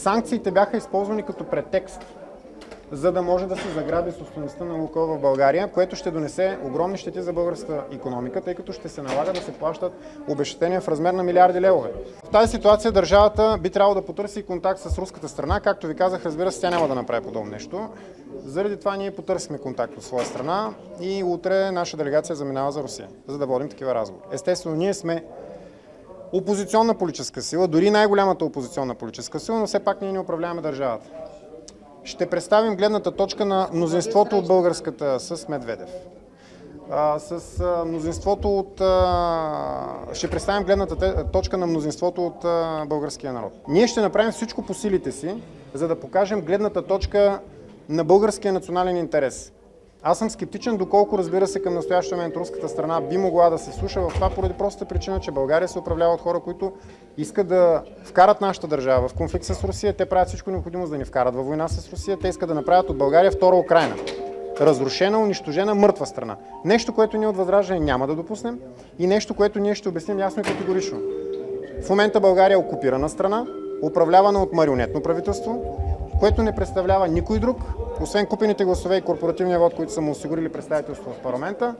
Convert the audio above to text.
санкциите бяха използвани като претекст, за да може да се заграби собствеността на Лукойл в България, което ще донесе огромни щети за българската икономика, тъй като ще се налага да се плащат обезщетения в размер на милиарди левове. В тази ситуация държавата би трябвало да потърси контакт с руската страна. Както ви казах, разбира се, тя няма да направи подобно нещо. Заради това ние потърсихме контакт от своя страна и утре наша делегация заминава за Русия, за да водим такива разговори. Естествено, ние сме опозиционна политическа сила, дори най-голямата опозиционна политическа сила, но все пак ние не управляваме държавата. Ще представим гледната точка на мнозинството от българската с Медведев. С мнозинството от... Ще представим гледната точка на мнозинството от българския народ. Ние ще направим всичко по силите си, за да покажем гледната точка на българския национален интерес. Аз съм скептичен, доколко, разбира се, към настоящия момент руската страна би могла да се слуша в това, поради простата причина, че България се управлява от хора, които искат да вкарат нашата държава в конфликт с Русия. Те правят всичко необходимо, за да ни вкарат във война с Русия. Те искат да направят от България втора Украйна. Разрушена, унищожена, мъртва страна. Нещо, което ние от Възраждане няма да допуснем и нещо, което ние ще обясним ясно и категорично. В момента България е окупирана страна, управлявана от марионетно правителство, което не представлява никой друг, освен купените гласове и корпоративния вод, които са му осигурили представителство в парламента.